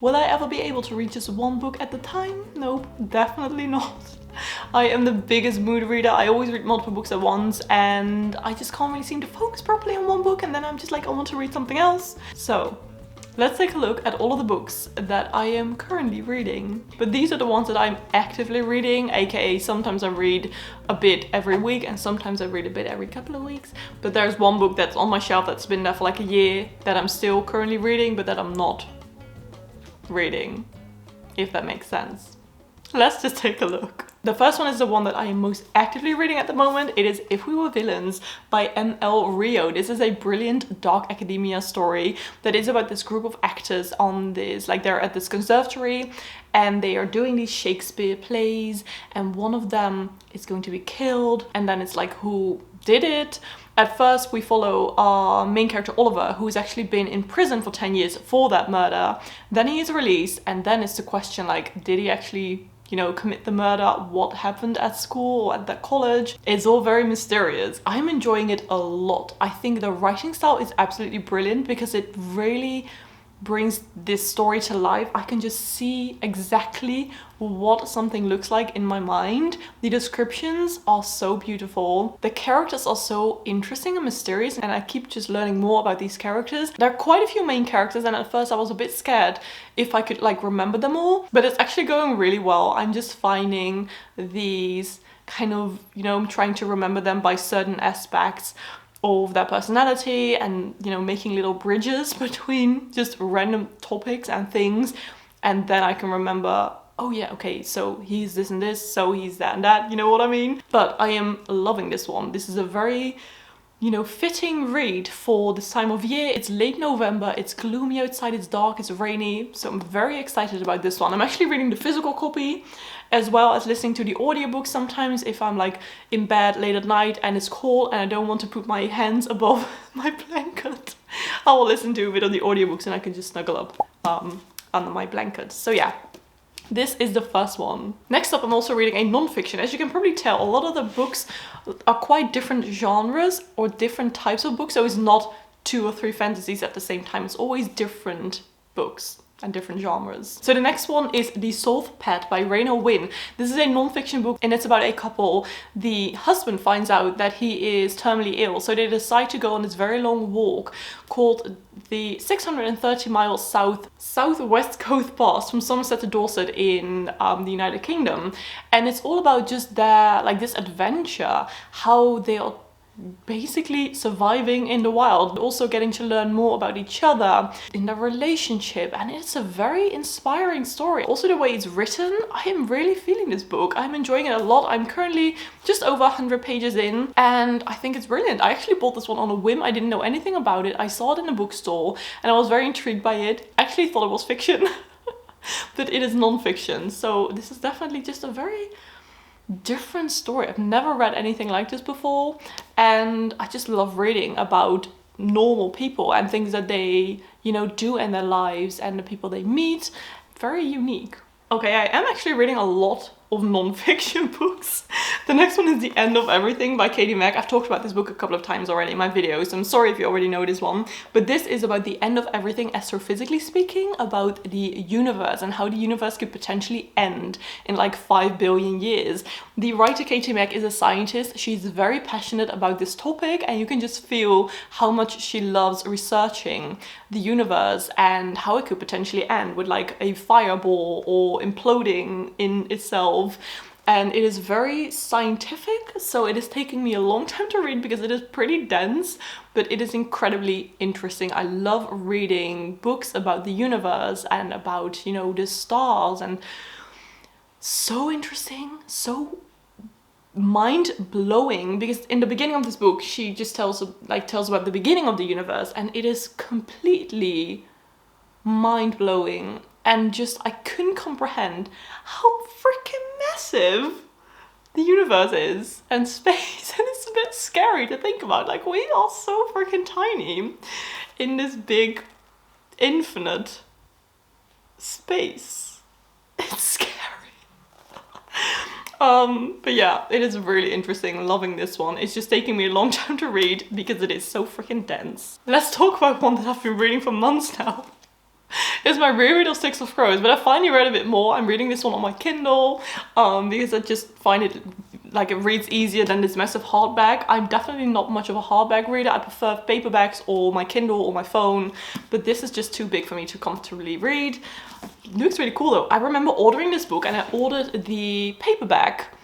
Will I ever be able to read just one book at a time? Nope, definitely not. I am the biggest mood reader. I always read multiple books at once and I just can't really seem to focus properly on one book, and then I'm just like, I want to read something else. So let's take a look at all of the books that I am currently reading. But these are the ones that I'm actively reading, aka sometimes I read a bit every week and sometimes I read a bit every couple of weeks. But there's one book that's on my shelf that's been there for like a year that I'm still currently reading, but that I'm not reading, if that makes sense. Let's just take a look. The first one is the one that I am most actively reading at the moment. It is If We Were Villains by M.L. Rio. This is a brilliant dark academia story that is about this group of actors on this, like they're at this conservatory and they are doing these Shakespeare plays, and one of them is going to be killed, and then it's like, who did it? At first we follow our main character Oliver, who's actually been in prison for 10 years for that murder. Then he is released, and then it's the question like, did he actually, you know, commit the murder? What happened at school or at that college? It's all very mysterious. I'm enjoying it a lot. I think the writing style is absolutely brilliant because it really brings this story to life. I can just see exactly what something looks like in my mind. The descriptions are so beautiful. The characters are so interesting and mysterious, and I keep just learning more about these characters. There are quite a few main characters, and at first I was a bit scared if I could like remember them all, but it's actually going really well. I'm just finding these kind of, you know, trying to remember them by certain aspects of their personality, and, you know, making little bridges between just random topics and things, and then I can remember, oh yeah, okay, so he's this and this, so he's that and that, you know what I mean? But I am loving this one. This is a very, you know, fitting read for this time of year. It's late November, it's gloomy outside, it's dark, it's rainy, so I'm very excited about this one. I'm actually reading the physical copy as well as listening to the audiobook sometimes if I'm like in bed late at night and it's cold and I don't want to put my hands above my blanket. I will listen to a bit of the audiobooks and I can just snuggle up under my blanket. So yeah, this is the first one. Next up, I'm also reading a non-fiction. As you can probably tell, a lot of the books are quite different genres or different types of books. So it's not 2 or 3 fantasies at the same time. It's always different books and different genres. So the next one is The Soul's Pet by Raina Wynn. This is a non-fiction book and it's about a couple. The husband finds out that he is terminally ill, so they decide to go on this very long walk called the 630-mile southwest coast pass from Somerset to Dorset in the United Kingdom. And it's all about just their, like, this adventure, how they are basically surviving in the wild, also getting to learn more about each other in their relationship, and it's a very inspiring story. Also the way it's written, I am really feeling this book. I'm enjoying it a lot. I'm currently just over 100 pages in and I think it's brilliant. I actually bought this one on a whim. I didn't know anything about it. I saw it in a bookstore and I was very intrigued by it. I actually thought it was fiction but it is non-fiction, so this is definitely just a very different story. I've never read anything like this before, and I just love reading about normal people and things that they, you know, do in their lives and the people they meet. Very unique. Okay, I am actually reading a lot of non-fiction books. The next one is The End of Everything by Katie Mack. I've talked about this book a couple of times already in my videos, so I'm sorry if you already know this one. But this is about the end of everything astrophysically speaking, about the universe and how the universe could potentially end in like 5 billion years. The writer Katie Mack is a scientist. She's very passionate about this topic, and you can just feel how much she loves researching the universe and how it could potentially end with like a fireball or imploding in itself. And it is very scientific, so it is taking me a long time to read because it is pretty dense, but it is incredibly interesting. I love reading books about the universe and about, you know, the stars, and so interesting, so mind-blowing, because in the beginning of this book she just tells about the beginning of the universe, and it is completely mind-blowing. And just, I couldn't comprehend how freaking massive the universe is and space. And it's a bit scary to think about. Like, we are so freaking tiny in this big, infinite space. It's scary. But yeah, it is really interesting. Loving this one. It's just taking me a long time to read because it is so freaking dense. Let's talk about one that I've been reading for months now. is my reread of Six of Crows, but I finally read a bit more. I'm reading this one on my Kindle because I just find it like it reads easier than this massive hardback. I'm definitely not much of a hardback reader. I prefer paperbacks or my Kindle or my phone, but this is just too big for me to comfortably read. It looks really cool though. I remember ordering this book and I ordered the paperback,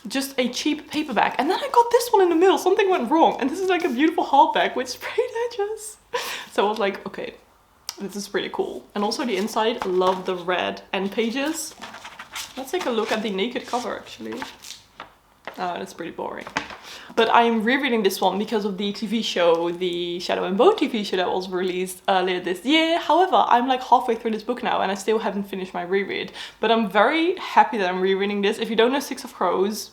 just a cheap paperback, and then I got this one in the mail. Something went wrong, and this is like a beautiful hardback with sprayed edges. So I was like, okay, this is pretty cool. And also the inside, I love the red end pages. Let's take a look at the naked cover actually. That's pretty boring. But I'm rereading this one because of the TV show, the Shadow and Bone TV show that was released earlier this year. However, I'm like halfway through this book now and I still haven't finished my reread. But I'm very happy that I'm rereading this. If you don't know Six of Crows,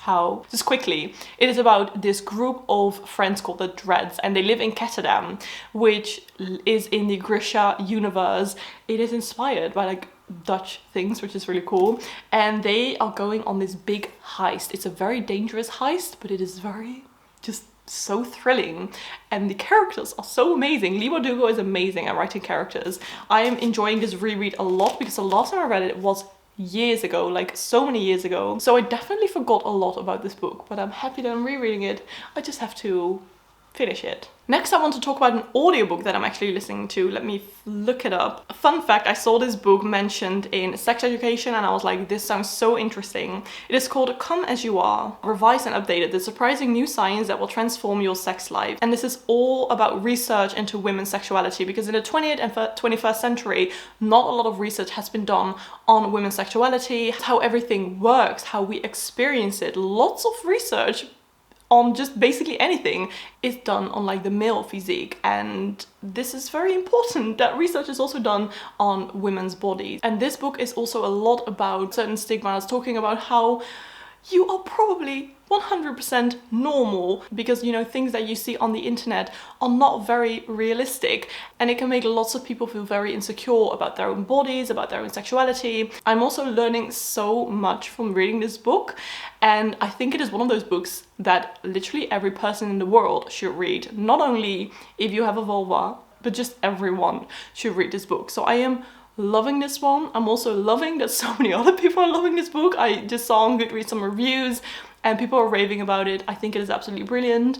how? Just quickly, it is about this group of friends called the Dreads, and they live in Ketterdam, which is in the Grisha universe. It is inspired by like Dutch things, which is really cool, and they are going on this big heist. It's a very dangerous heist, but it is very just so thrilling, and the characters are so amazing. Lee Bardugo is amazing at writing characters. I am enjoying this reread a lot because the last time I read it was years ago, like so many years ago, so I definitely forgot a lot about this book, but I'm happy that I'm rereading it. I just have to finish it. Next, I want to talk about an audiobook that I'm actually listening to. Let me look it up. A fun fact, I saw this book mentioned in sex education and I was like, this sounds so interesting. It is called Come As You Are, Revised and Updated, the surprising new science that will transform your sex life. And this is all about research into women's sexuality, because in the 20th and 21st century, not a lot of research has been done on women's sexuality, how everything works, how we experience it. Lots of research on just basically anything is done on like the male physique, and this is very important that research is also done on women's bodies. And this book is also a lot about certain stigmas, talking about how you are probably 100% normal, because you know, things that you see on the internet are not very realistic, and it can make lots of people feel very insecure about their own bodies, about their own sexuality. I'm also learning so much from reading this book, and I think it is one of those books that literally every person in the world should read. Not only if you have a vulva, but just everyone should read this book. So I am loving this one. I'm also loving that so many other people are loving this book. I just saw on Goodreads some reviews and people are raving about it. I think it is absolutely brilliant.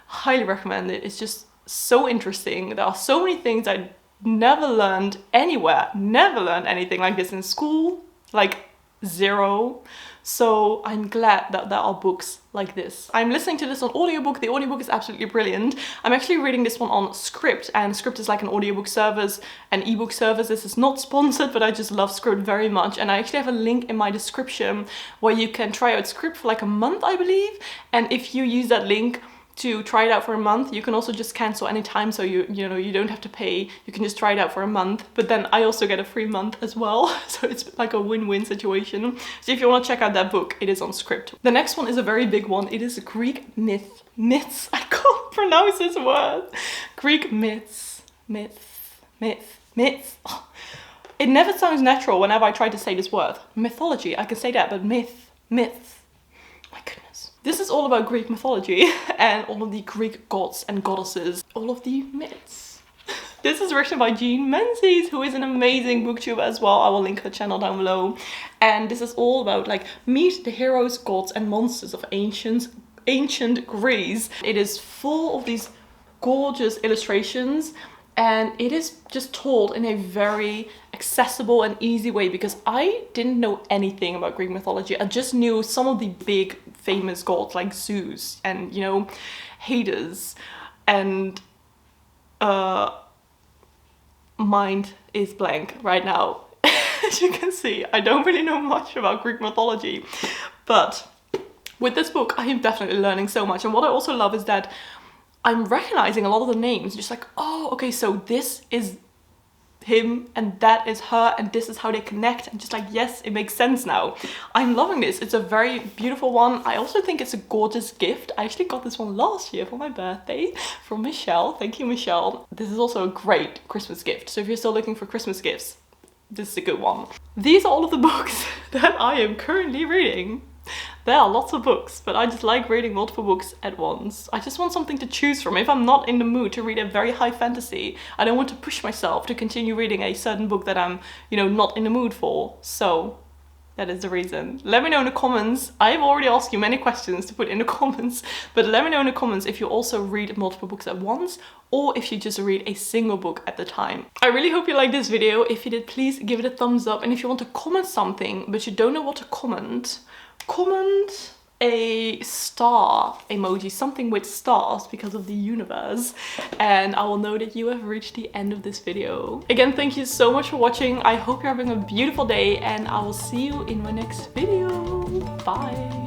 Highly recommend it. It's just so interesting. There are so many things I never learned anywhere. Never learned anything like this in school. Like zero. So I'm glad that there are books like this. I'm listening to this on audiobook. The audiobook is absolutely brilliant. I'm actually reading this one on Script, and Script is like an audiobook service, an ebook service. This is not sponsored, but I just love Script very much. And I actually have a link in my description where you can try out Script for like a month, I believe. And if you use that link to try it out for a month, you can also just cancel anytime, so you know, you don't have to pay. You can just try it out for a month, but then I also get a free month as well, so it's like a win-win situation. So if you want to check out that book, it is on Script. The next one is a very big one. It is Greek myths. I can't pronounce this word. Greek myths. Oh. It never sounds natural whenever I try to say this word. Mythology, I can say that, but myths. My goodness. This is all about Greek mythology and all of the Greek gods and goddesses, all of the myths. This is written by Jean Menzies, who is an amazing booktuber as well. I will link her channel down below. And this is all about like meet the heroes, gods and monsters of ancient Greece. It is full of these gorgeous illustrations, and it is just told in a very accessible and easy way, because I didn't know anything about Greek mythology. I just knew some of the big famous gods like Zeus and, you know, Hades, and mind is blank right now. As you can see, I don't really know much about Greek mythology, but with this book I am definitely learning so much. And what I also love is that I'm recognizing a lot of the names, just like, oh, okay, so this is him and that is her and this is how they connect, and just like, yes, it makes sense now. I'm loving this. It's a very beautiful one. I also think it's a gorgeous gift. I actually got this one last year for my birthday from Michelle. Thank you, Michelle. This is also a great Christmas gift. So if you're still looking for Christmas gifts, this is a good one. These are all of the books that I am currently reading. There are lots of books, but I just like reading multiple books at once. I just want something to choose from. If I'm not in the mood to read a very high fantasy, I don't want to push myself to continue reading a certain book that I'm, you know, not in the mood for. So that is the reason. Let me know in the comments. I've already asked you many questions to put in the comments, but let me know in the comments if you also read multiple books at once or if you just read a single book at the time. I really hope you liked this video. If you did, please give it a thumbs up. And if you want to comment something, but you don't know what to comment a star emoji, something with stars because of the universe, and I will know that you have reached the end of this video. Again, thank you so much for watching. I hope you're having a beautiful day and I will see you in my next video. Bye.